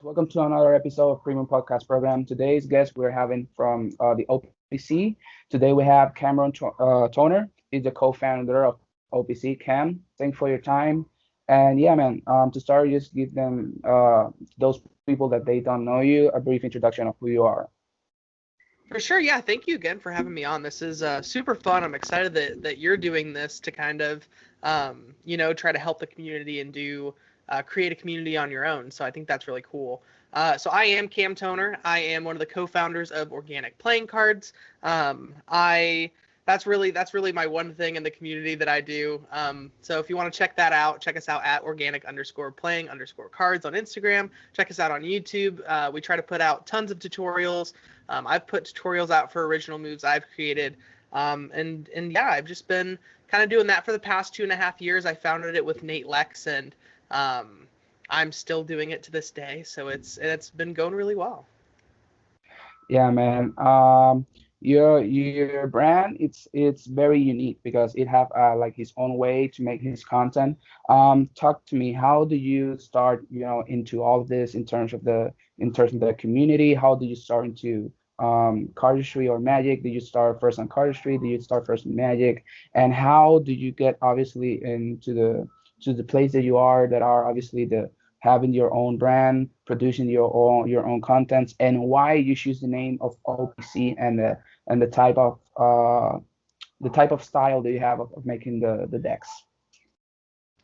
Welcome to another episode of Premium Podcast Program. Today's guest we're having from the OPC. Today we have Cameron Toner. He's the co-founder of OPC. Cam, thanks for your time. And yeah, man, to start, just give them those people that they don't know you a brief introduction of who you are. For sure, yeah. Thank you again for having me on. This is super fun. I'm excited that you're doing this to kind of, try to help the community and do create a community on your own. So I think that's really cool. So I am Cam Toner. I am one of the co-founders of Organic Playing Cards. I that's really my one thing in the community that I do. So if you want to check that out, check us out at organic_playing_cards on Instagram. Check us out on YouTube. We try to put out tons of tutorials. I've put tutorials out for original moves I've created. And yeah, I've just been kind of doing that for the past 2.5 years. I founded it with Nate Lex, and I'm still doing it to this day. So it's been going really well. Yeah, man. Your brand it's very unique because it have like his own way to make his content. Talk to me. How do you start, into all of this in terms of the community? How do you start into cardistry or magic? Did you start first on cardistry? Did you start first in magic? And how do you get obviously into the place that you are that are obviously the having your own brand, producing your own contents, and why you choose the name of OPC and the type of style that you have of making the decks.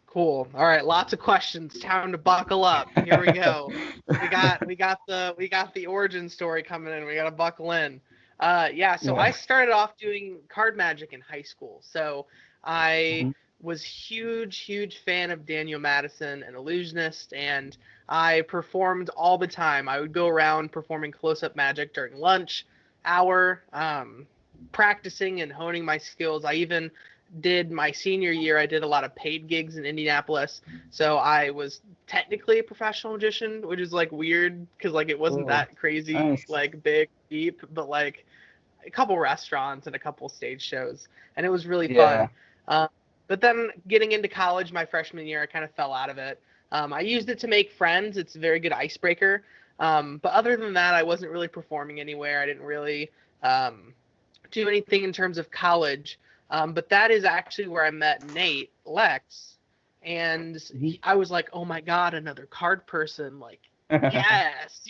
Cool. All right, lots of questions. Time to buckle up. Here we go. We got the origin story coming in. We got to buckle in. Yeah, so I Yeah. started off doing card magic in high school. So I Mhm. was huge fan of Daniel Madison, an illusionist, and I performed all the time. I would go around performing close-up magic during lunch hour, practicing and honing my skills. I even did my senior year, I did a lot of paid gigs in Indianapolis. So I was technically a professional magician, which is like weird because like it wasn't Oh, that crazy, nice. like big, deep, but like a couple restaurants and a couple stage shows, and it was really Yeah. fun. Uh, but then getting into college, my freshman year, I kind of fell out of it. I used it to make friends. It's a very good icebreaker. But other than that, I wasn't really performing anywhere. I didn't really do anything in terms of college. But that is actually where I met Nate Lex, and Mhm. I was like, oh my god, another card person! Like, yes,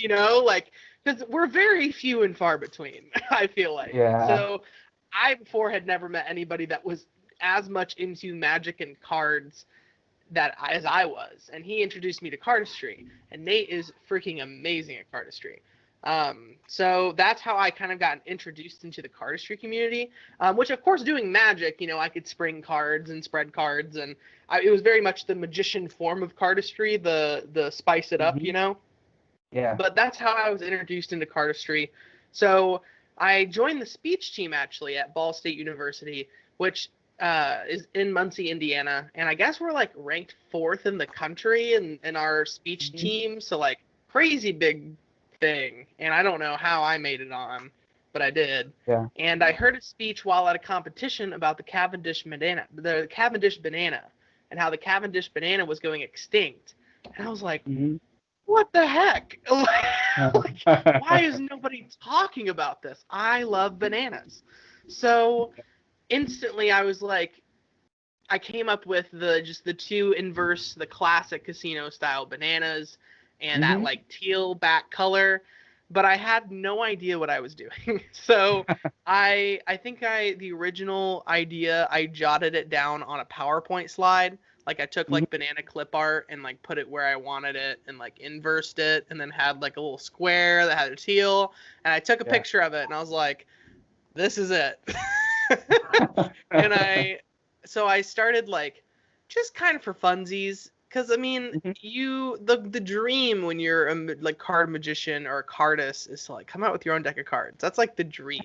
like because we're very few and far between. I feel like Yeah. so. I before had never met anybody that was as much into magic and cards that as I was, and he introduced me to cardistry. And Nate is freaking amazing at cardistry. So that's how I kind of got introduced into the cardistry community. Which, of course, doing magic, I could spring cards and spread cards, and it was very much the magician form of cardistry, the spice it up, Hmm. Yeah. But that's how I was introduced into cardistry. So I joined the speech team actually at Ball State University, which is in Muncie, Indiana, and I guess we're like ranked fourth in the country in our speech Hmm. team. So like crazy big thing, and I don't know how I made it on, but I did. Yeah. And I heard a speech while at a competition about the Cavendish banana, and how the Cavendish banana was going extinct. And I was like, Hmm. what the heck? Like, why is nobody talking about this? I love bananas. So instantly I was like, I came up with the two inverse, the classic casino style bananas and that Hmm. like teal back color, but I had no idea what I was doing. So I think the original idea, I jotted it down on a PowerPoint slide. Like I took Hmm. like banana clip art and like put it where I wanted it and like inversed it and then had like a little square that had a teal, and I took a Yeah. picture of it and I was like, this is it. And I started like just kind of for funsies, because I mean, Hmm. the dream when you're like card magician or a cardist is to like come out with your own deck of cards. That's like the dream.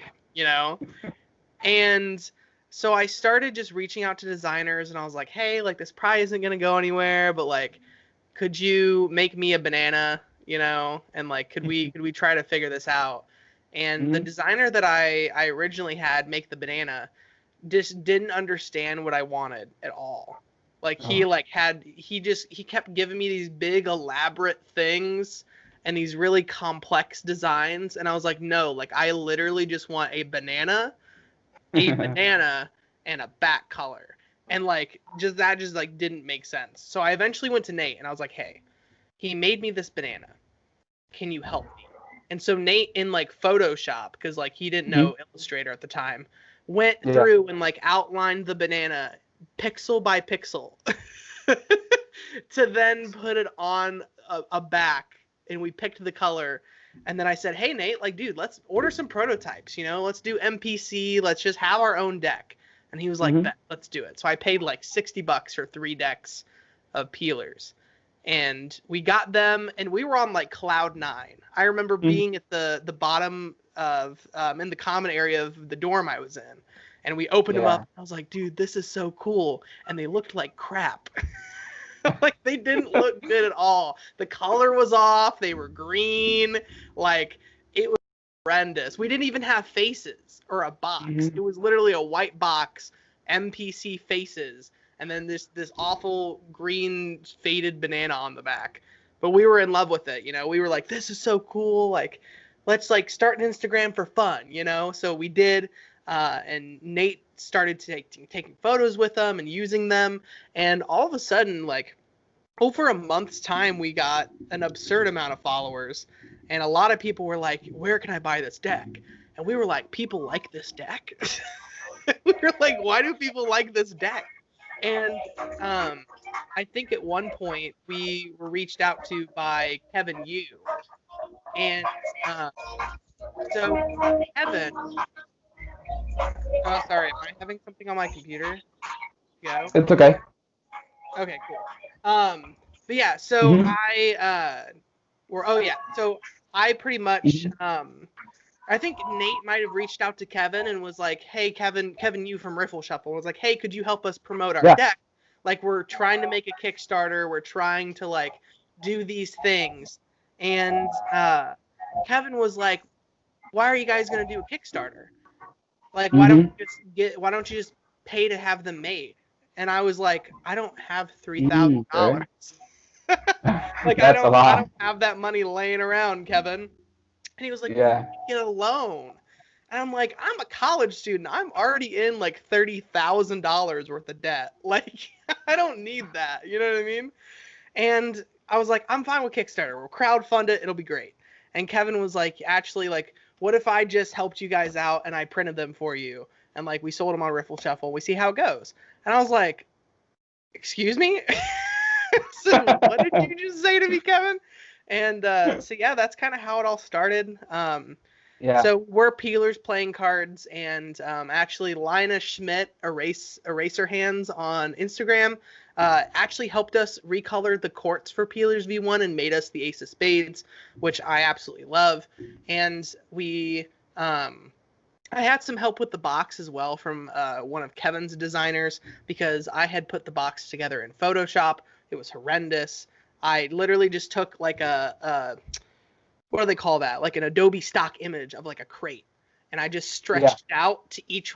And so I started just reaching out to designers and I was like, hey, like this probably isn't gonna go anywhere, but like, could you make me a banana, and like could we try to figure this out? And the Hmm. designer that I originally had make the banana just didn't understand what I wanted at all. Like he Oh. like had he kept giving me these big elaborate things, and these really complex designs. And I was like, no, like I literally just want a banana, and a back color. And like just like didn't make sense. So I eventually went to Nate and I was like, hey, he made me this banana. Can you help me? And so Nate in like Photoshop, because like he didn't Hmm. know Illustrator at the time, went Yeah. through and like outlined the banana pixel by pixel to then put it on a back, and we picked the color. And then I said, hey Nate, like dude, let's order some prototypes, let's do MPC, let's just have our own deck. And he was like, Hmm. bet, let's do it. So I paid like $60 for 3 decks of peelers, and we got them, and we were on like cloud nine. I remember Hmm. being at the bottom of in the common area of the dorm I was in, and we opened them up. Yeah. I was like, dude, this is so cool, and they looked like crap. Like they didn't look good at all. The color was off. They were green. Like it was horrendous. We didn't even have faces or a box. Hmm. It was literally a white box, MPC faces, and then this awful green faded banana on the back. But we were in love with it. We were like, this is so cool. Like, let's like start an Instagram for fun. So we did. And Nate started taking photos with them and using them, and all of a sudden, like over a month's time, we got an absurd amount of followers, and a lot of people were like, where can I buy this deck? And we were like, people like this deck. We were like, why do people like this deck? And I think at one point we were reached out to by Kevin Yu, and uh, so Kevin, oh sorry, am I having something on my computer? Go. It's okay. Okay, cool. But yeah, so Hmm. so I pretty much Hmm. I think Nate might have reached out to Kevin and was like, "Hey, Kevin, you from Riffle Shuffle was like, hey, could you help us promote our Yeah. deck? Like, we're trying to make a Kickstarter, we're trying to like do these things." And Kevin was like, "Why are you guys gonna do a Kickstarter? Like, Hmm. why don't you just pay to have them made?" And I was like, I don't have Okay. $3,000. Like That's a I lot. don't have that money laying around, Kevin. And he was like, well, you Yeah. can get a loan. And I'm like, I'm a college student. I'm already in like $30,000 worth of debt. Like, I don't need that. You know what I mean? And I was like, I'm fine with Kickstarter. We'll crowdfund it. It'll be great. And Kevin was like, actually, like, what if I just helped you guys out and I printed them for you? And like, we sold them on Riffle Shuffle. We see how it goes. And I was like, excuse me? So what did you just say to me, Kevin? And so yeah, that's kind of how it all started. Yeah. So we're peelers playing cards, and actually Lina Schmidt Eraser Hands on Instagram actually helped us recolor the courts for Peelers V1 and made us the Ace of Spades, which I absolutely love. And I had some help with the box as well from one of Kevin's designers, because I had put the box together in Photoshop. It was horrendous. I literally just took like a what do they call that? Like an Adobe stock image of like a crate. And I just Yeah. stretched out to each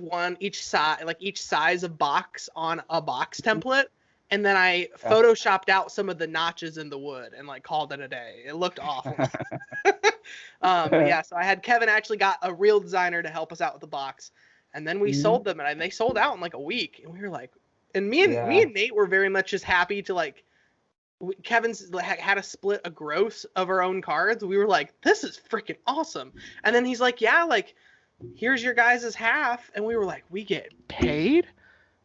side, like each size of box on a box template. And then I Yeah. photoshopped out some of the notches in the wood and like called it a day. It looked awful. But yeah, so I had Kevin actually got a real designer to help us out with the box, and then we Hmm. sold them, and they sold out in like a week. And we were like, and me Yeah. and Nate were very much just happy to like. Kevin's had a split a gross of our own cards. We were like, this is freaking awesome. And then he's like, yeah, like here's your guys' half, and we were like, we get paid?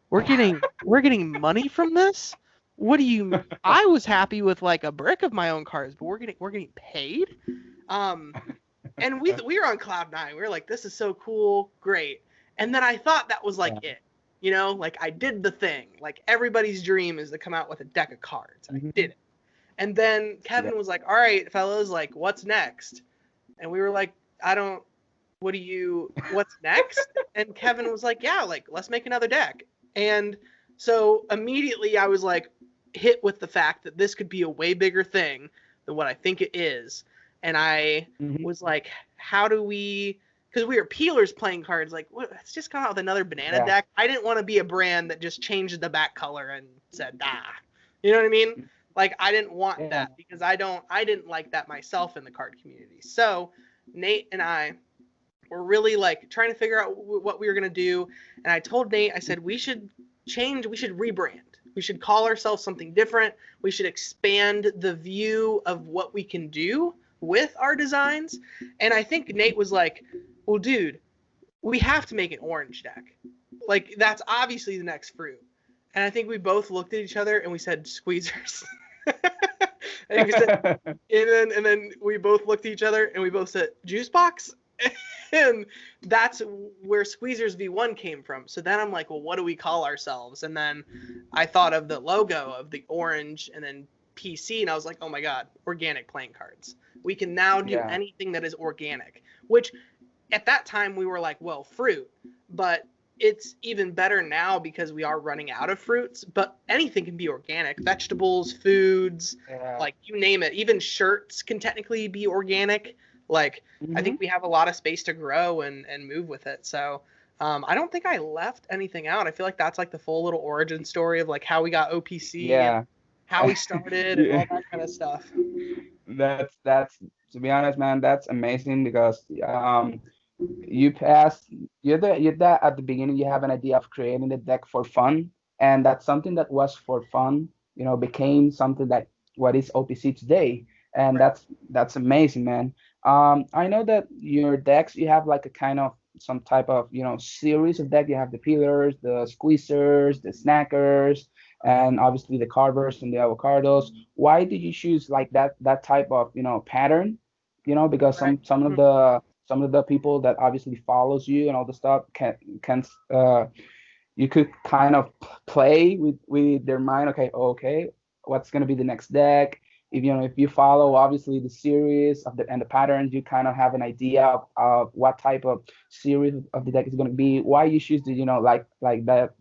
We're getting money from this? What do you? I was happy with like a brick of my own cards, but we're getting paid. Um, and we were on cloud nine. We were like, this is so cool, great. And then I thought that was like Yeah. it, like I did the thing. Like everybody's dream is to come out with a deck of cards, and I did Hmm. it. And then Yeah. Kevin was like, all right, fellas, like what's next? And we were like, I don't. What's next? And Kevin was like, yeah, like let's make another deck. And so immediately I was like hit with the fact that this could be a way bigger thing than what I think it is. And I Hmm. was like, how do we? Because we were peelers playing cards, like let's just come out with another banana Yeah. deck. I didn't want to be a brand that just changed the back color and said, ah, you know what I mean? Like I didn't want Yeah. that because I didn't like that myself in the card community. So Nate and I were really like trying to figure out what we were going to do. And I told Nate, I said, we should change, we should rebrand. We should call ourselves something different. We should expand the view of what we can do with our designs. And I think Nate was like, well, dude, we have to make an orange deck. Like, that's obviously the next fruit. And I think we both looked at each other and we said, squeezers. And we said, and then we both looked at each other and we both said, juice box? And that's where Squeezers V1 came from. So then I'm like, well, what do we call ourselves? And then I thought of the logo of the orange and then PC, and I was like, oh my God, organic playing cards. We can now do Yeah. anything that is organic, which at that time we were like, well, fruit, but it's even better now because we are running out of fruits, but anything can be organic. Vegetables, foods, Yeah. like you name it. Even shirts can technically be organic. Like I Hmm. think we have a lot of space to grow and move with it. So I don't think I left anything out. I feel like that's like the full little origin story of like how we got OPC and Yeah. how we started and Yeah. all that kind of stuff. That's to be honest, man, that's amazing because you pass you're that at the beginning you have an idea of creating the deck for fun, and that's something that was for fun, became something that what is OPC today. And Right. that's amazing, man. I know that your decks, you have like a kind of some type of series of deck. You have the peelers, the squeezers, the snackers, and obviously the carvers and the avocados. Why did you choose like that type of pattern? Because Right. some of the people that obviously follows you and all the stuff can you could kind of play with their mind. Okay, okay, what's going to be the next deck? If if you follow obviously the series of the and the patterns, you kind of have an idea of what type of series of the deck is going to be. Why you choose to like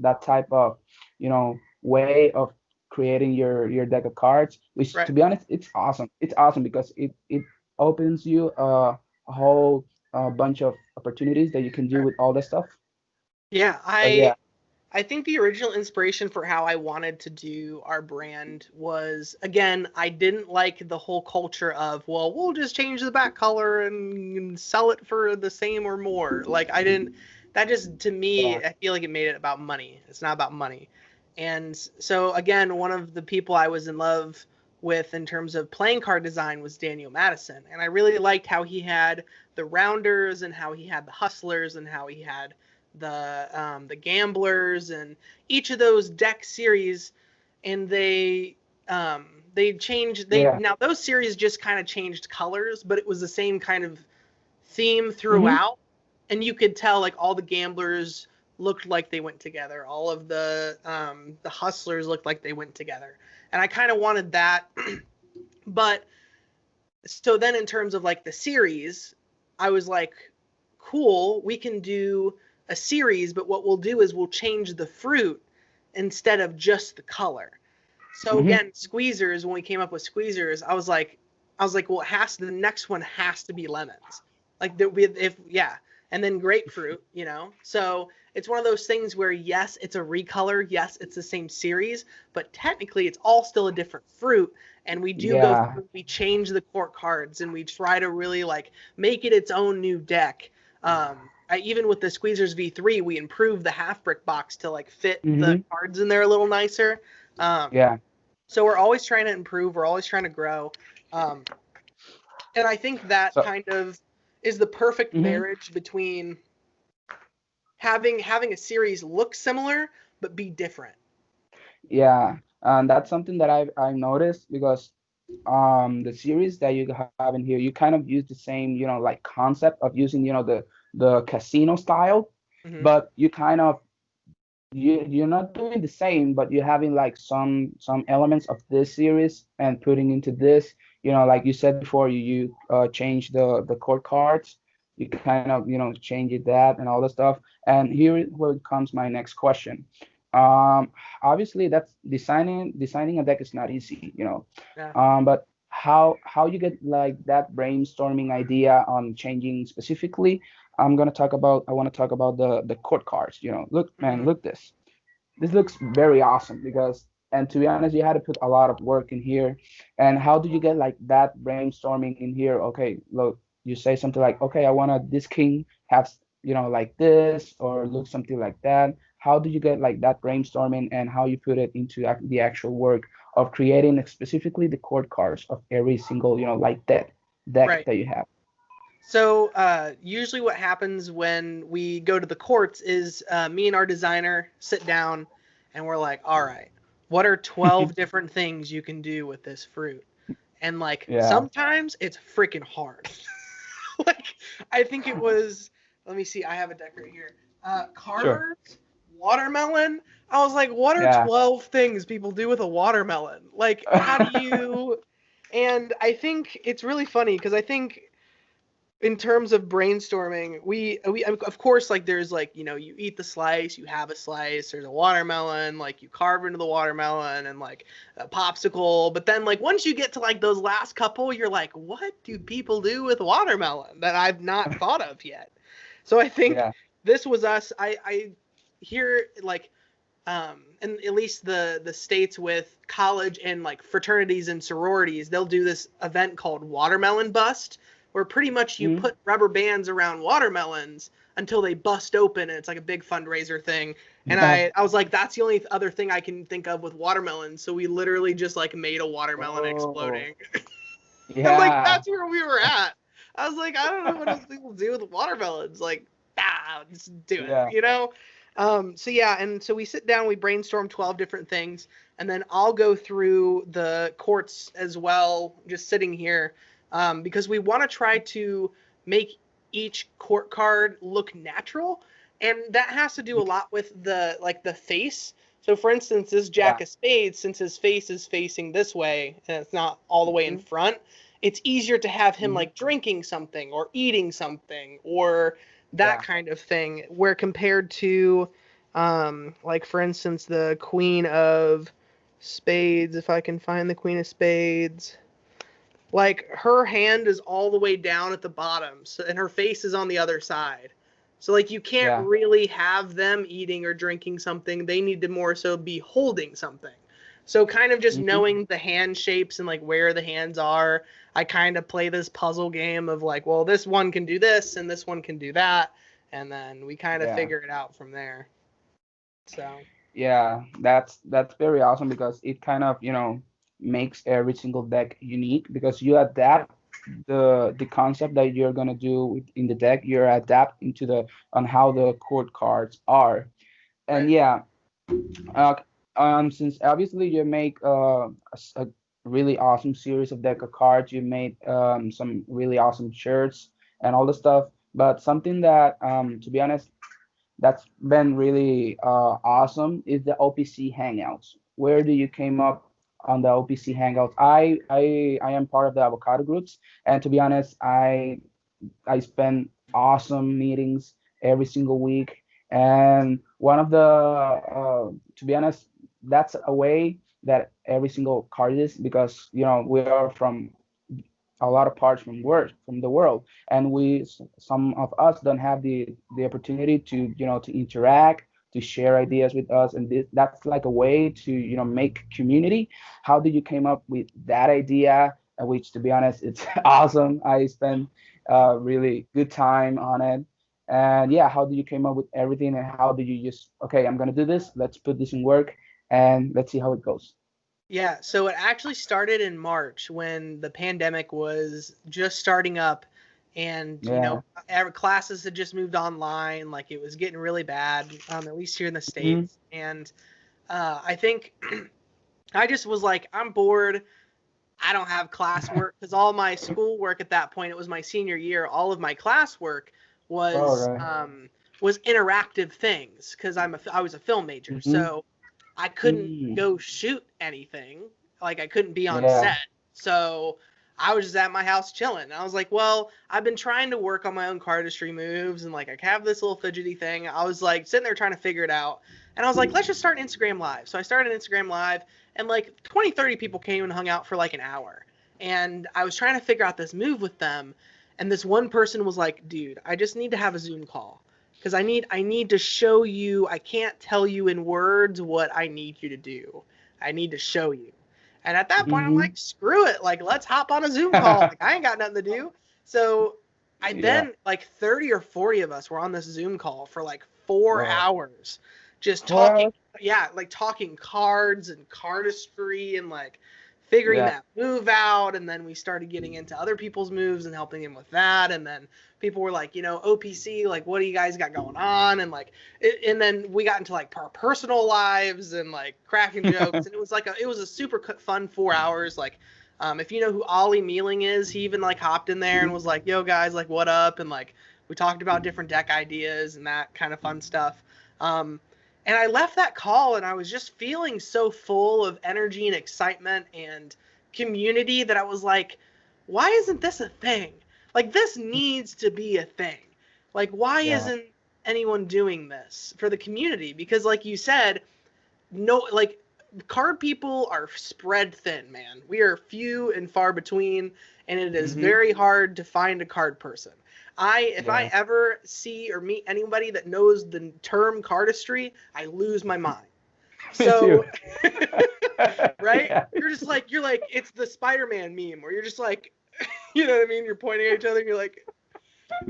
that type of way of creating your deck of cards, which Right. to be honest, it's awesome because it opens you a whole bunch of opportunities that you can do Right. with all this stuff. Yeah, But yeah. I think the original inspiration for how I wanted to do our brand was, again, I didn't like the whole culture of, well, we'll just change the back color and sell it for the same or more. Like, I didn't, that just, to Yeah. me, I feel like it made it about money. It's not about money. And so, again, one of the people I was in love with in terms of playing card design was Daniel Madison. And I really liked how he had the rounders and how he had the hustlers and how he had the gamblers and each of those deck series, and they changed they Yeah. now those series just kind of changed colors, but it was the same kind of theme Hmm. throughout, and you could tell like all the gamblers looked like they went together, all of the hustlers looked like they went together, and I kind of wanted that. But so then in terms of like the series, I was like, cool, we can do a series, but what we'll do is we'll change the fruit instead of just the color. So Hmm. again, squeezers, when we came up with squeezers, I was like, well, the next one has to be lemons. Like that we if yeah, and then grapefruit, So it's one of those things where yes, it's a recolor, yes, it's the same series, but technically it's all still a different fruit. And we do go Yeah. through, we change the court cards and we try to really like make it its own new deck. Even with the Squeezers V3, we improved the half brick box to like fit the Hmm. cards in there a little nicer. Um, Yeah. so we're always trying to improve. We're always trying to grow. Um, and I think that So. kind of is the perfect Hmm. marriage between having a series look similar but be different. Yeah, and that's something that I've noticed because the series that you have in here, you kind of use the same like concept of using the casino style, Hmm. but you kind of you're not doing the same, but you're having like some elements of this series and putting into this. Like you said before, you change the court cards, you kind of change it that and all the stuff. And here where comes my next question. Um, Obviously, that's designing a deck is not easy, Yeah. but how you get like that brainstorming idea on changing specifically. I want to talk about the court cards. Look, man, Hmm. look this. This looks very awesome because And to be honest, you had to put a lot of work in here. And how do you get like that brainstorming in here? Okay, look, you say something like, okay, I want this king have, like this, or look something like that. How do you get like that brainstorming, and how you put it into the actual work of creating specifically the chord cards of every single, like deck Right. that you have? So usually what happens when we go to the courts is me and our designer sit down and we're like, all right, what are 12 different things you can do with this fruit? And like Yeah. sometimes it's freaking hard. Like I think it was, let me see, I have a deck right here. Sure. Carter's watermelon. I was like, what are Yeah. 12 things people do with a watermelon? Like, how do you. And I think it's really funny because I think in terms of brainstorming, we of course, like there's like, you eat the slice, you have a slice, there's a watermelon, like you carve into the watermelon, and like a popsicle. But then like once you get to like those last couple, you're like, what do people do with watermelon that I've not thought of yet? So I think Yeah. this was us. I hear like and at least the states with college and like fraternities and sororities, they'll do this event called Watermelon Bust, where pretty much you Mhm. put rubber bands around watermelons until they bust open, and it's like a big fundraiser thing. And Yeah. I was like, that's the only other thing I can think of with watermelons. So we literally just like made a watermelon Oh, exploding. And like yeah. that's where we were at. I was like, I don't know what else people do with watermelons. Like, just do it, Yeah. So yeah, and so we sit down, we brainstorm 12 different things, and then I'll go through the courts as well, just sitting here, because we want to try to make each court card look natural, and that has to do a lot with the face. So for instance, this Yeah. Jack of Spades, since his face is facing this way and it's not all the way in Mhm. front, it's easier to have him Mhm. like drinking something or eating something or that Yeah. kind of thing. Where compared to, like for instance, the Queen of Spades, if I can find the Queen of Spades, like her hand is all the way down at the bottom, so, and her face is on the other side. So like you can't Yeah. really have them eating or drinking something. They need to more so be holding something. So kind of just Mhm. knowing the hand shapes and like where the hands are, I kind of play this puzzle game of like, well, this one can do this and this one can do that, and then we kind of Yeah. figure it out from there. So Yeah. That's very awesome because it kind of, makes every single deck unique because you adapt the concept that you're gonna do in the deck. You're adapt into the on how the chord cards are. And right. yeah, uh, since obviously you make a really awesome series of deck of cards, you made some really awesome shirts and all the stuff. But something that, to be honest, that's been really awesome is the OPC Hangouts. Where do you came up on the OPC Hangouts? I am part of the avocado groups, and to be honest, I spend awesome meetings every single week. And one of the, to be honest, that's a way that every single card is because, we are from a lot of parts from the world, and some of us don't have the opportunity to, to interact, to share ideas with us, and that's like a way to, make community. How did you came up with that idea? Which, to be honest, it's awesome. I spent really good time on it. And yeah, how did you came up with everything, and how did you just, okay, I'm gonna do this, let's put this in work, and let's see how it goes. Yeah, so it actually started in March when the pandemic was just starting up, and Yeah. classes had just moved online, like it was getting really bad, at least here in the Hmm. States. And I think I just was like, I'm bored. I don't have classwork because all my schoolwork at that point, it was my senior year. All of my classwork All was right. interactive things because I was a film major, Mm-hmm. so I couldn't Mm. go shoot anything. Like I couldn't be on Yeah. set, so I was just at my house chilling. I was like, well, I've been trying to work on my own cardistry moves, and like I have this little fidgety thing. I was like sitting there trying to figure it out, and I was like, let's just start Instagram Live. So I started Instagram Live, and like 20, 30 people came and hung out for like an hour. And I was trying to figure out this move with them. And this one person was like, dude, I just need to have a Zoom call. Because I need to show you, I can't tell you in words what I need you to do. I need to show you. And at that point, I'm Mm-hmm. like, screw it. Like, let's hop on a Zoom call. Like, I ain't got nothing to do. So I Yeah. then, like, 30 or 40 of us were on this Zoom call for like 4 hours just 4 hours. talking. Yeah, like talking cards and cardistry and like figuring Yeah. that move out. And then we started getting into other people's moves and helping them with that. And then people were like, OPC, like, what do you guys got going on? And like, and then we got into like our personal lives and like cracking jokes. And it was a super fun 4 hours. Like, if you know who Ollie Mealing is, he even like hopped in there and was like, yo guys, like, what up? And like, we talked about different deck ideas and that kind of fun stuff. And I left that call and I was just feeling so full of energy and excitement and community that I was like, why isn't this a thing? Like, this needs to be a thing. Like, why Yeah. isn't anyone doing this for the community? Because, like you said, no, like, card people are spread thin, man. We are few and far between, and it is Mm-hmm. very hard to find a card person. If I Yeah. ever see or meet anybody that knows the term cardistry, I lose my mind. Me too. So, right? Yeah. You're like, it's the Spider-Man meme where you're just like, you know what I mean? You're pointing at each other and you're like,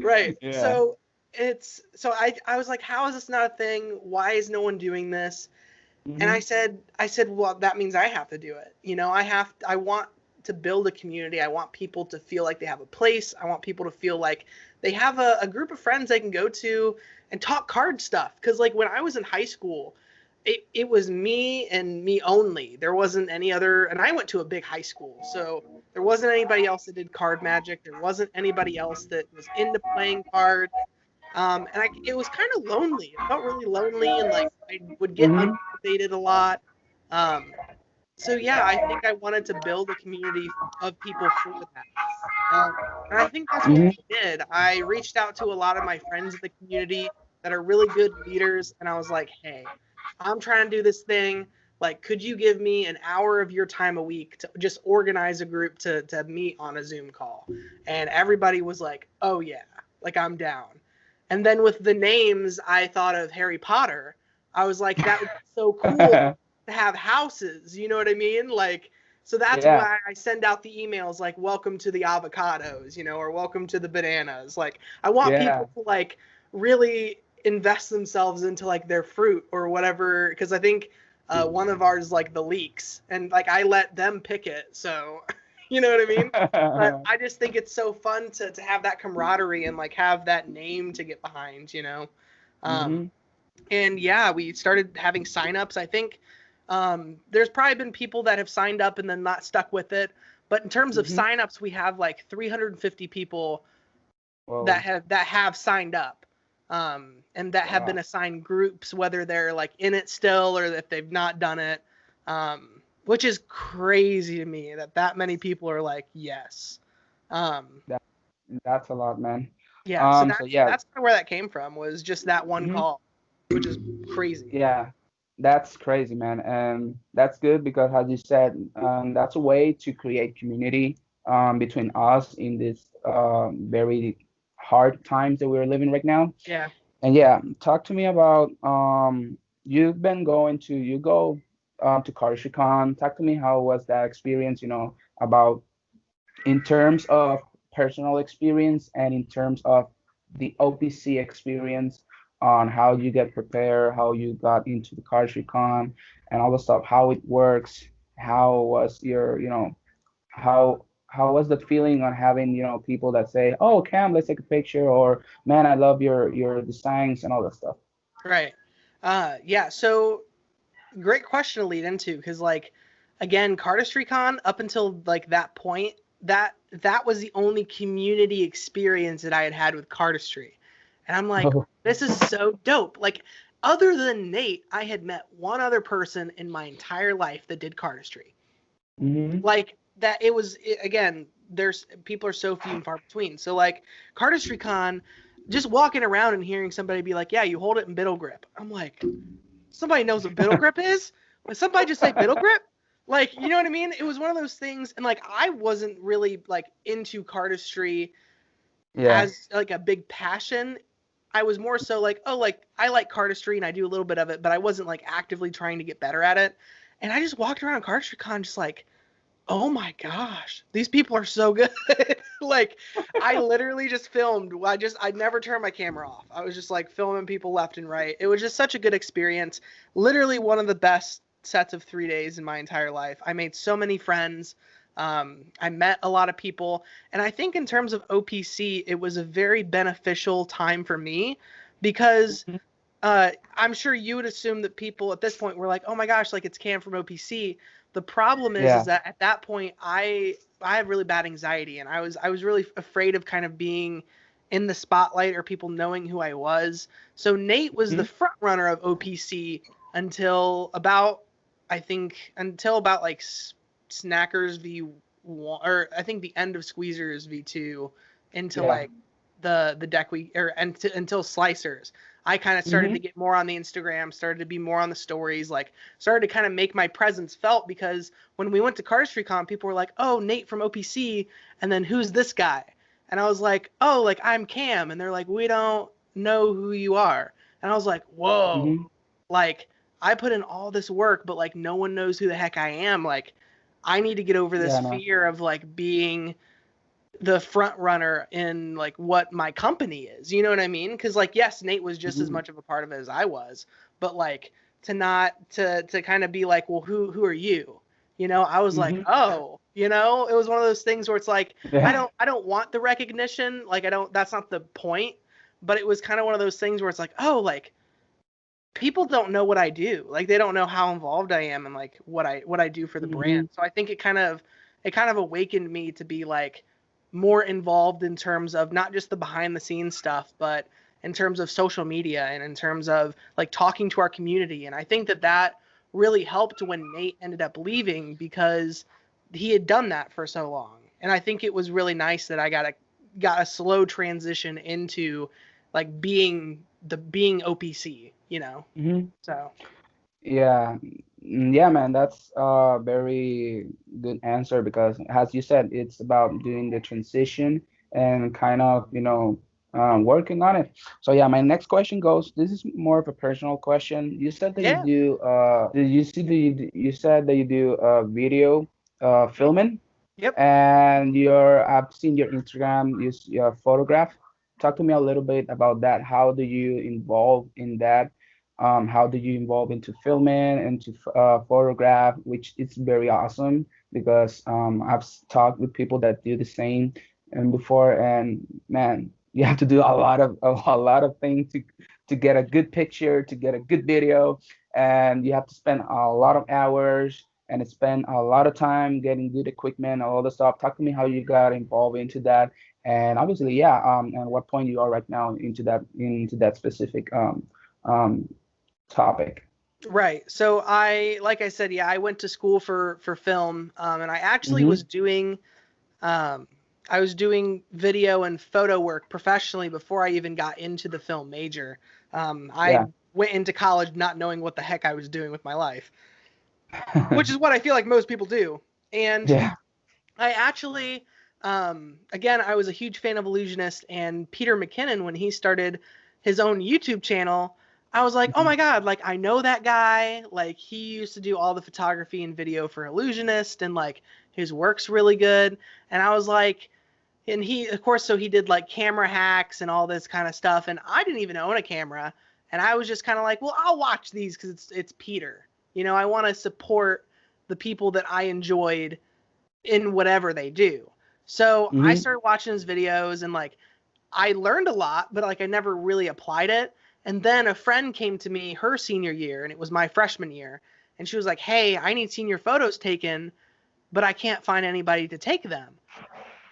right. Yeah. So I was like, how is this not a thing? Why is no one doing this? And Mm-hmm. I said, well, that means I have to do it. I want to build a community. I want people to feel like they have a place. I want people to feel like they have a group of friends they can go to and talk card stuff. Because like when I was in high school, it was me and me only. There wasn't any other, and I went to a big high school, so there wasn't anybody else that did card magic. There wasn't anybody else that was into playing cards. It was kind of lonely. It felt really lonely, and like I would get Mm-hmm. unmotivated a lot. Um, so yeah, I think I wanted to build a community of people for that. And I think that's what Mm-hmm. we did. I reached out to a lot of my friends in the community that are really good leaders, and I was like, hey, I'm trying to do this thing. Like, could you give me an hour of your time a week to just organize a group to meet on a Zoom call? And everybody was like, oh yeah, like I'm down. And then with the names, I thought of Harry Potter. I was like, that would be so cool to have houses. You know what I mean? Like, so that's Yeah. why I send out the emails like, welcome to the avocados, or welcome to the bananas. Like, I want Yeah. people to like really invest themselves into like their fruit or whatever. Cause I think one of ours, like the leeks, and like I let them pick it. So, you know what I mean? But I just think it's so fun to have that camaraderie and like have that name to get behind. Um, Mm-hmm. and yeah, we started having signups. I think there's probably been people that have signed up and then not stuck with it. But in terms of Mm-hmm. signups, we have like 350 people Whoa. that have signed up, and that have been Wow. assigned groups, whether they're like in it still or if they've not done it, which is crazy to me that many people are like yes. Um, That that's a lot, man. yeah, so So that's yeah. that's kind of where that came from, was just that one Mm-hmm. call, which is crazy. Yeah. That's crazy, man. And that's good because, as you said, that's a way to create community between us in this very hard times that we're living right now. Yeah. And yeah, talk to me about you've been going to you go to Karshikon. Talk to me, how was that experience, about in terms of personal experience and in terms of the OPC experience, on how you get prepared, how you got into the Karshikon and all the stuff, how it works, how was your, how was the feeling on having, people that say, "Oh, Cam, let's take a picture," or "Man, I love your designs," and all that stuff. Right. Yeah. So great question to lead into, because like again, CardistryCon up until like that point, that was the only community experience that I had had with cardistry, and I'm like, Oh. this is so dope. Like, other than Nate, I had met one other person in my entire life that did cardistry. Hmm. Like that, again. There's people are so few and far between. So like CardistryCon, just walking around and hearing somebody be like, "Yeah, you hold it in biddle grip." I'm like, somebody knows what biddle grip is? Would somebody just say biddle grip? Like, you know what I mean? It was one of those things, and like I wasn't really like into cardistry Yeah. as like a big passion. I was more so like, oh, like I like cardistry and I do a little bit of it, but I wasn't like actively trying to get better at it. And I just walked around CardistryCon just like, oh my gosh, these people are so good. Like, I literally just filmed. I never turned my camera off. I was just like filming people left and right. It was just such a good experience. Literally one of the best sets of 3 days in my entire life. I made so many friends. I met a lot of people. And I think in terms of OPC, it was a very beneficial time for me because I'm sure you would assume that people at this point were like, oh my gosh, like it's Cam from OPC. The problem is Yeah. that at that point I have really bad anxiety, and I was really afraid of kind of being in the spotlight or people knowing who I was. So Nate was the Mhm. front runner of OPC until about until about like Snackers V1, or I think the end of Squeezers V2 into Yeah. like the deck we or until Slicers. I kind of started to Mhm. get more on the Instagram, started to be more on the stories, like started to kind of make my presence felt, because when we went to CardistryCon, people were like, "Oh, Nate from OPC," and then who's this guy? And I was like, "Oh, like I'm Cam," and they're like, "We don't know who you are," and I was like, "Whoa, Mhm. like I put in all this work, but like no one knows who the heck I am. Like I need to get over this Yeah. No. fear of like being the front runner in like what my company is. You know what I mean? Because like yes, Nate was just as Mhm. much of a part of it as I was, but like to not to kind of be like, well, who are you? You know, I was like, Mhm. oh, you know, it was one of those things where it's like Yeah. I don't want the recognition, like I don't, that's not the point, but it was kind of one of those things where it's like, oh, like people don't know what I do. Like they don't know how involved I am and like what I do for the brand. Mhm. So I think it kind of awakened me to be like more involved in terms of not just the behind the scenes stuff, but in terms of social media and in terms of like talking to our community. And I think that that really helped when Nate ended up leaving, because he had done that for so long. And I think it was really nice that I got a slow transition into like being OPC, you know. Mhm. So Yeah. Yeah, man, that's a very good answer because, as you said, it's about doing the transition and kind of, working on it. So, yeah, my next question goes, this is more of a personal question. You said that you yeah, do, did you see you said that you do video filming, yep. and I've seen your Instagram, your photograph. Talk to me a little bit about that. How do you involve in that? How do you involve into filming, into photograph, which is very awesome because I've talked with people that do the same and before, and man, you have to do a lot of things to get a good picture, to get a good video, and you have to spend a lot of hours and spend a lot of time getting good equipment, all the stuff. Talk to me how you got involved into that, and obviously, yeah, and what point you are right now into that specific um topic. Right. So like I said, yeah, I went to school for film, and I actually Mm-hmm. um, was doing video and photo work professionally before I even got into the film major. I Yeah. went into college not knowing what the heck I was doing with my life, which is what I feel like most people do. And Yeah. I actually, again, I was a huge fan of Illusionist, and Peter McKinnon, when he started his own YouTube channel, I was like, oh Mhm. my God, like I know that guy. Like he used to do all the photography and video for Illusionist, and like his work's really good. And I was like, and he, of course, so he did like camera hacks and all this kind of stuff. And I didn't even own a camera. And I was just kind of like, well, I'll watch these because it's Peter. You know, I want to support the people that I enjoyed in whatever they do. So I Mhm. started watching his videos, and like I learned a lot, but like I never really applied it. And then a friend came to me her senior year, and it was my freshman year, and she was like, "Hey, I need senior photos taken, but I can't find anybody to take them."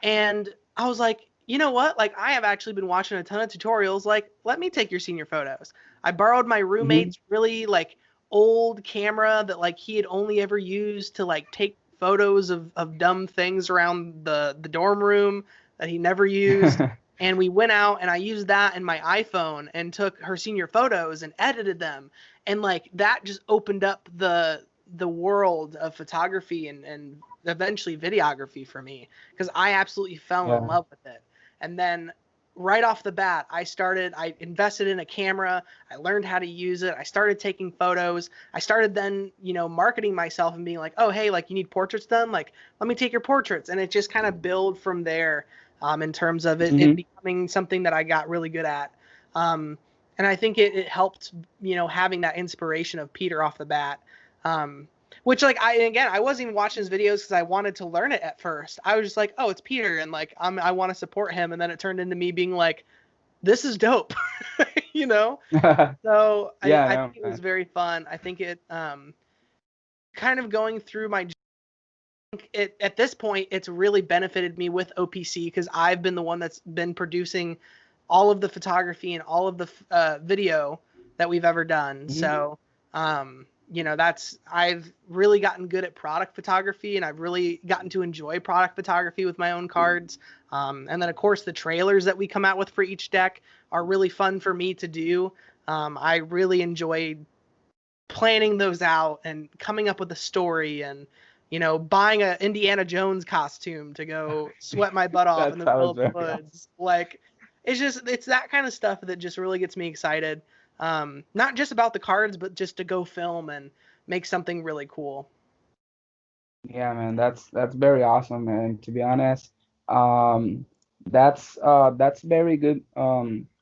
And I was like, "You know what? Like I have actually been watching a ton of tutorials. Like let me take your senior photos." I borrowed my Mhm. roommate's really like old camera that like he had only ever used to like take photos of dumb things around the dorm room that he never used. And we went out, and I used that in my iPhone and took her senior photos and edited them. And like that just opened up the world of photography and eventually videography for me, because I absolutely fell in Yeah. love with it. And then right off the bat, I invested in a camera. I learned how to use it. I started taking photos. I started then, marketing myself and being like, oh, hey, like, you need portraits done? Like, let me take your portraits. And it just kind of built from there, in terms of it Hmm. becoming something that I got really good at. And I think it helped, having that inspiration of Peter off the bat. Which, like, I wasn't even watching his videos because I wanted to learn it at first. I was just like, oh, it's Peter, and like I want to support him, and then it turned into me being like, this is dope, you know. So Yeah, I no, think it was man. very fun. I think it kind of going through my it at this point it's really benefited me with OPC because I've been the one that's been producing all of the photography and all of the video that we've ever done. Hmm. So that's I've really gotten good at product photography and I've really gotten to enjoy product photography with my own cards. And then of course the trailers that we come out with for each deck are really fun for me to do. I really enjoy planning those out and coming up with a story and buying a Indiana Jones costume to go sweat my butt off in That the middle sounds of the very awesome. woods. Like it's that kind of stuff that just really gets me excited. Not just about the cards, but just to go film and make something really cool. Yeah, man, that's very awesome, man. To be honest, um, that's very good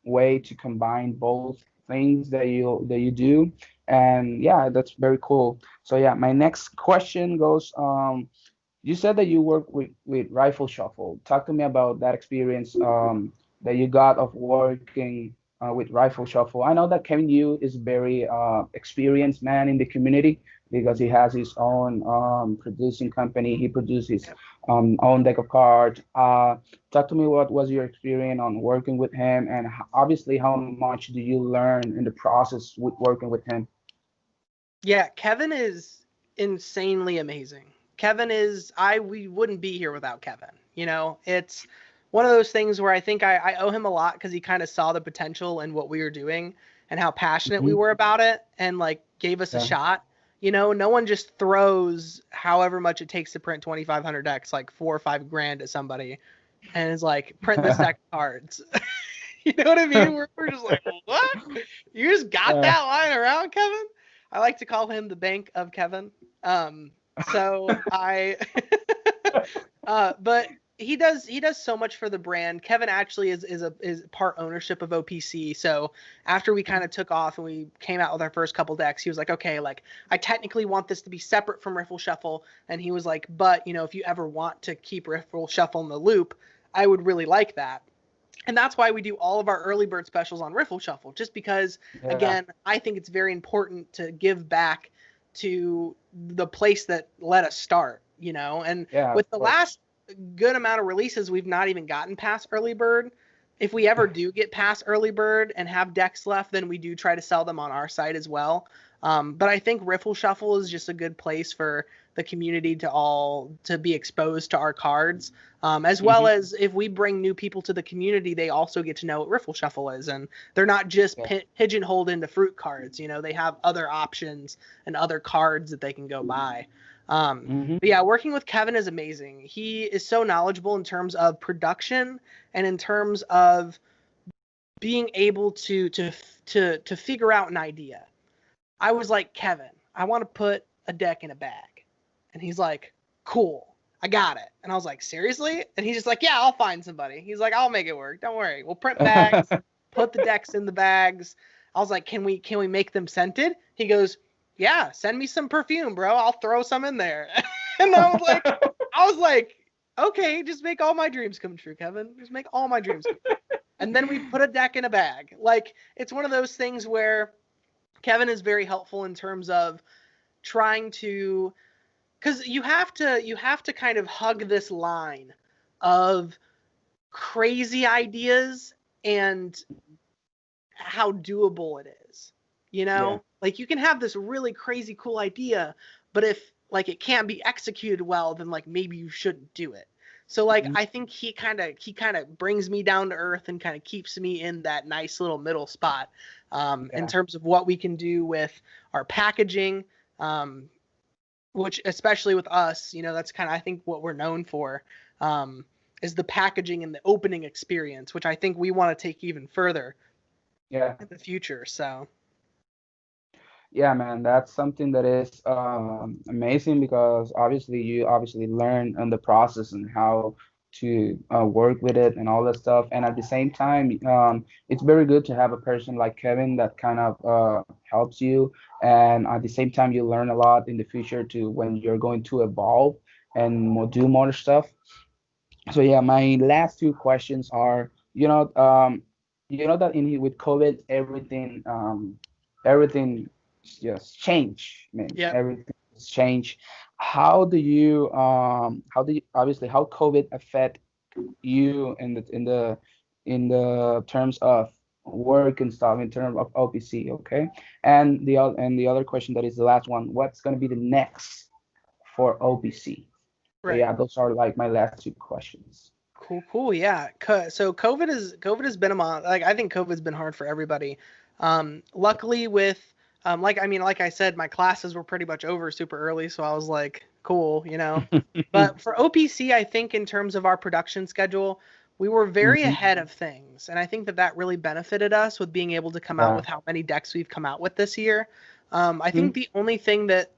way to combine both things that you do, and yeah, that's very cool. So yeah, my next question goes, you said that you work with Rifle Shuffle. Talk to me about that experience that you got of working with Rifle Shuffle. I know that Kevin Yu is very experienced man in the community because he has his own producing company. He produces Yep. own deck of cards. Talk to me what was your experience on working with him, and obviously how much do you learn in the process with working with him? Yeah, Kevin is insanely amazing. Kevin is I we wouldn't be here without Kevin. It's one of those things where I think I owe him a lot because he kind of saw the potential in what we were doing and how passionate we Hmm. were about it and like gave us a Yeah. shot. No one just throws however much it takes to print 2,500 decks, like 4 or 5 grand at somebody, and is like, print this deck of cards. You know what I mean? We're just like, what? You just got Uh, that lying around, Kevin? I like to call him the bank of Kevin. So I, but he does so much for the brand. Kevin actually is part ownership of OPC. So after we kind of took off and we came out with our first couple decks, he was like, okay, like I technically want this to be separate from Riffle Shuffle, and he was like, but if you ever want to keep Riffle Shuffle in the loop, I would really like that. And that's why we do all of our early bird specials on Riffle Shuffle, just because, yeah. again, I think it's very important to give back to the place that let us start, And Yeah, of with the course. last good amount of releases, we've not even gotten past early bird. If we ever do get past early bird and have decks left, then we do try to sell them on our site as well. But I think Riffle Shuffle is just a good place for the community to be exposed to our cards, as well Hmm. as if we bring new people to the community, they also get to know what Riffle Shuffle is, and they're not just Yeah. pigeonholed into fruit cards. They have other options and other cards that they can go buy. Hmm. But yeah, working with Kevin is amazing. He is so knowledgeable in terms of production and in terms of being able to figure out an idea. I was like, Kevin, I want to put a deck in a bag. And he's like, cool, I got it. And I was like, seriously? And he's just like, yeah, I'll find somebody. He's like, I'll make it work. Don't worry. We'll print bags, put the decks in the bags. I was like, can we make them scented? He goes, yeah, send me some perfume, bro. I'll throw some in there. And I was like, okay, just make all my dreams come true, Kevin. Just make all my dreams come true. And then we put a deck in a bag. Like, it's one of those things where Kevin is very helpful in terms of trying to, because you have to kind of hug this line of crazy ideas and how doable it is. Yeah. Like, you can have this really crazy cool idea, but if like it can't be executed well, then like maybe you shouldn't do it. So like Mhm. I think he kind of brings me down to earth and kind of keeps me in that nice little middle spot, in Yeah. terms of what we can do with our packaging, um, which especially with us, that's kind of I think what we're known for, um, is the packaging and the opening experience, which I think we want to take even further Yeah. in the future. So Yeah, man, that's something that is amazing because obviously you obviously learn on the process and how to work with it and all that stuff. And at the same time, it's very good to have a person like Kevin that kind of helps you. And at the same time, you learn a lot in the future to when you're going to evolve and do more stuff. So yeah, my last two questions are, you know that in with COVID, everything just changed. I mean, yeah. everything has changed. Obviously how COVID affect you in the terms of work and stuff in terms of OPC, okay? And the other question that is the last one, what's gonna be the next for OPC? So Right. yeah, those are like my last two questions. Cool. Yeah. So COVID has been a like I think COVID's been hard for everybody. Luckily with like I said, my classes were pretty much over super early, so I was like, cool, you know. But for OPC, I think in terms of our production schedule, we were very Mhm. ahead of things, and I think that really benefited us with being able to come out Yeah. with how many decks we've come out with this year. I think Mhm. the only thing that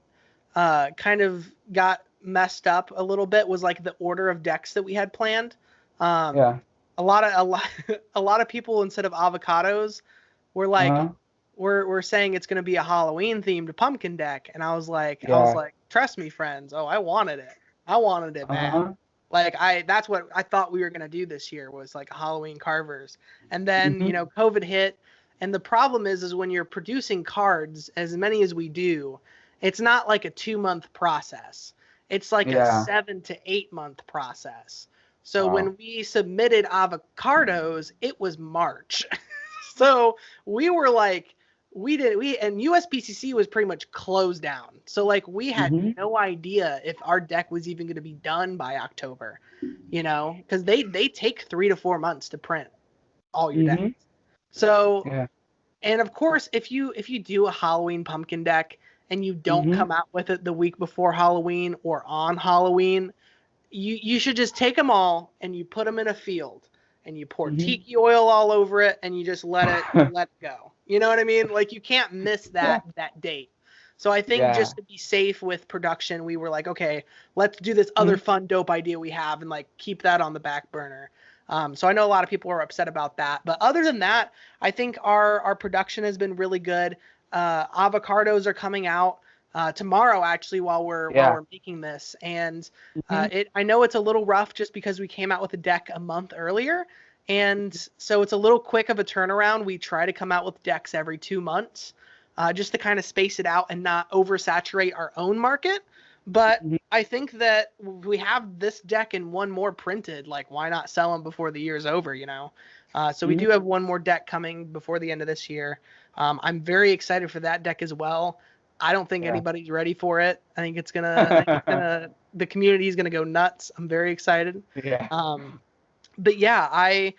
kind of got messed up a little bit was like the order of decks that we had planned. Um, Yeah. a lot a lot of people instead of avocados were like Uh-huh. we're saying it's going to be a Halloween themed pumpkin deck, and I was Yeah. like, trust me, friends. Oh, I wanted it bad. Uh-huh. Like that's what I thought we were going to do this year was like Halloween carvers, and then Mhm. COVID hit, and the problem is when you're producing cards as many as we do, it's not like a 2 month process. It's like a Yeah. 7 to 8 month process. So Wow. when we submitted avocados, it was March. So we were like, and USPCC was pretty much closed down. So like we had Mhm. no idea if our deck was even going to be done by October, because they take 3 to 4 months to print all your decks. Mhm. So Yeah. and of course, if you do a Halloween pumpkin deck and you don't Mhm. come out with it the week before Halloween or on Halloween, you should just take them all and you put them in a field and you pour Mhm. tiki oil all over it and you just let it go. You know what I mean? Like you can't miss Yeah. that date. So I think Yeah. just to be safe with production, we were like, okay, let's do this other Mhm. fun dope idea we have and like keep that on the back burner. So I know a lot of people are upset about that, but other than that, I think our production has been really good. Avocados are coming out tomorrow actually while Yeah. we're making this, and Mhm. I know it's a little rough just because we came out with the deck a month earlier, and so it's a little quick of a turnaround. We try to come out with decks every 2 months, just to kind of space it out and not oversaturate our own market. But Mhm. I think that we have this deck and one more printed. Like, why not sell them before the year's over? So we Mhm. do have one more deck coming before the end of this year. I'm very excited for that deck as well. I don't think Yeah. anybody's ready for it. I think it's gonna, the community is gonna go nuts. I'm very excited. Yeah. Um, but yeah, I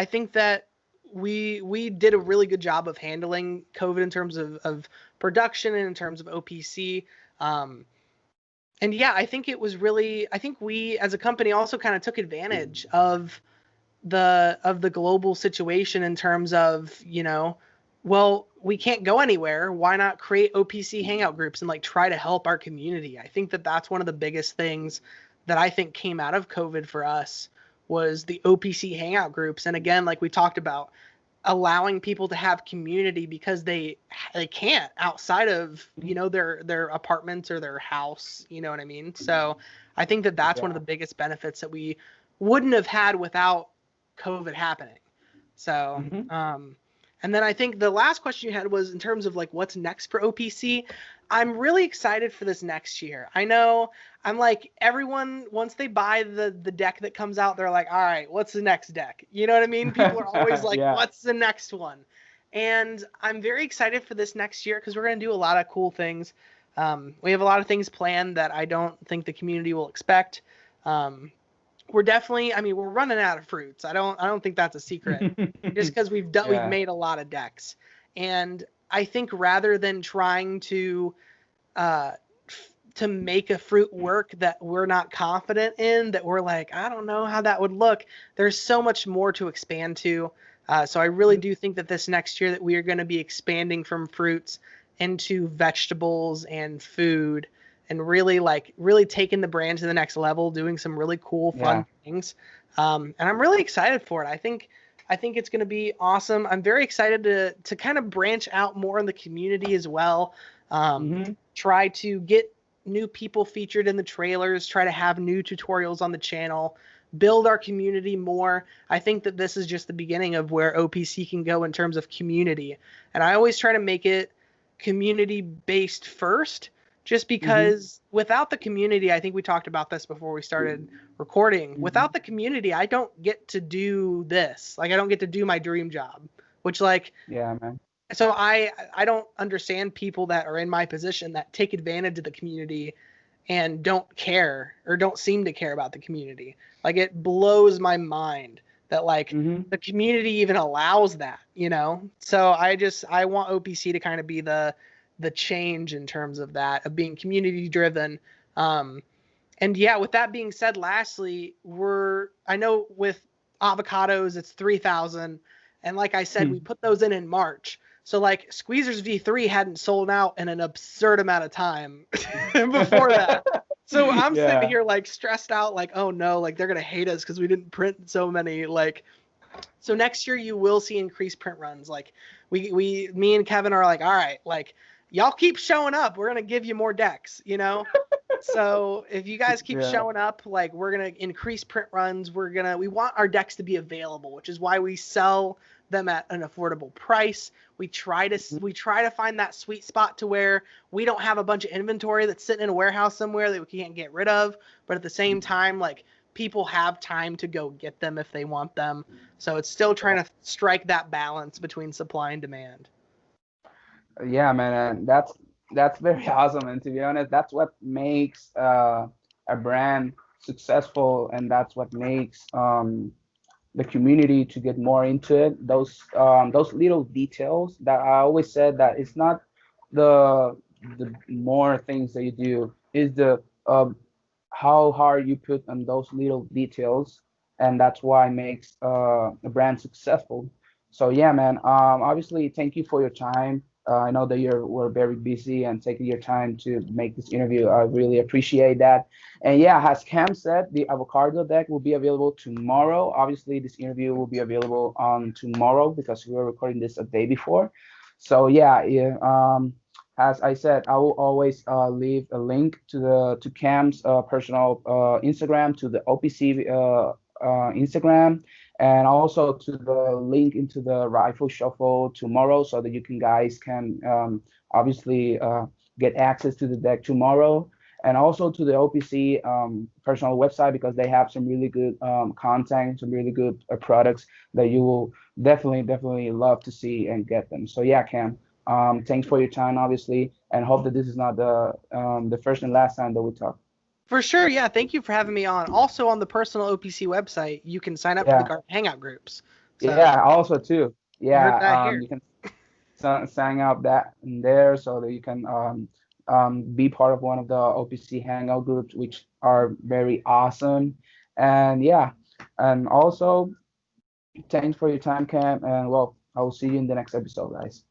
think that we did a really good job of handling COVID in terms of production and in terms of OPC. Um, and yeah, I think we as a company also kind of took advantage of the global situation in terms of well, we can't go anywhere, why not create OPC hangout groups and like try to help our community. I think that that's one of the biggest things that I think came out of COVID for us was the OPC hangout groups, and again, like we talked about, allowing people to have community because they can't outside of their apartments or their house, you know what I mean? So I think that that's one of Yeah. the biggest benefits that we wouldn't have had without COVID happening. So Mhm. and then I think the last question you had was in terms of like what's next for OPC. I'm really excited for this next year. I know I'm like everyone, once they buy the deck that comes out, they're like, all right, what's the next deck? You know what I mean? People are always like, Yeah. what's the next one? And I'm very excited for this next year because we're gonna do a lot of cool things. We have a lot of things planned that I don't think the community will expect. We're definitely, I mean, we're running out of fruits. I don't think that's a secret. Just because we've Yeah. made a lot of decks, and I think rather than trying to uh, to make a fruit work that we're not confident in, that we're like, I don't know how that would look. There's so much more to expand to. So I really do think that this next year that we are going to be expanding from fruits into vegetables and food, and really taking the brand to the next level, doing some really cool, Yeah. fun things. And I'm really excited for it. I think it's going to be awesome. I'm very excited to kind of branch out more in the community as well. Mm-hmm. Try to get new people featured in the trailers, try to have new tutorials on the channel, build our community more. I think that this is just the beginning of where OPC can go in terms of community. And I always try to make it community based first, just Mm-hmm. because without the community, I think we talked about this before we started recording. Mm-hmm. Without the community, I don't get to do this. Like, I don't get to do my dream job, which, like, Yeah, man. so I don't understand people that are in my position that take advantage of the community and don't care or don't seem to care about the community. Like, it blows my mind that, like, Mm-hmm. the community even allows that, you know? So I want OPC to kind of be the change in terms of that, of being community driven. Um, and yeah, with that being said, lastly, I know with avocados it's 3,000, and like I said, we put those in March. So like Squeezers V3 hadn't sold out in an absurd amount of time before that. So I'm sitting Yeah. here like stressed out, like, oh no, like they're gonna hate us because we didn't print so many. Like, so next year you will see increased print runs. Like, me and Kevin are like, all right, like, y'all keep showing up, we're gonna give you more decks, you know. So if you guys keep Yeah. showing up, like, we're gonna increase print runs. We want our decks to be available, which is why we sell them at an affordable price. We try to find that sweet spot to where we don't have a bunch of inventory that's sitting in a warehouse somewhere that we can't get rid of, but at the same time, like, people have time to go get them if they want them. So it's still trying to strike that balance between supply and demand. Yeah, man, and that's very awesome. And to be honest, that's what makes a brand successful, and that's what makes the community to get more into it. Those little details that I always said that it's not the the more things that you do, is the how hard you put on those little details, and that's why it makes a brand successful. So yeah, man. Obviously, thank you for your time. I know that we're very busy and taking your time to make this interview. I really appreciate that. And yeah, as Cam said, the avocado deck will be available tomorrow. Obviously, this interview will be available on tomorrow because we're recording this a day before. So yeah, yeah. As I said, I will always leave a link to Cam's personal Instagram, to the OPC Instagram, and also to the link into the Rifle Shuffle tomorrow, so that you can guys can obviously get access to the deck tomorrow, and also to the OPC personal website, because they have some really good content, some really good products that you will definitely love to see and get them. So yeah, Cam. Thanks for your time, obviously, and hope that this is not the first and last time that we talk. For sure, yeah. Thank you for having me on. Also, on the personal OPC website, you can sign up for the Yeah, Garden Hangout groups. So yeah. Also, too, you heard yeah. that here. You can sign up that in there so that you can be part of one of the OPC Hangout groups, which are very awesome. And yeah, and also thanks for your time, Cam. And well, I will see you in the next episode, guys.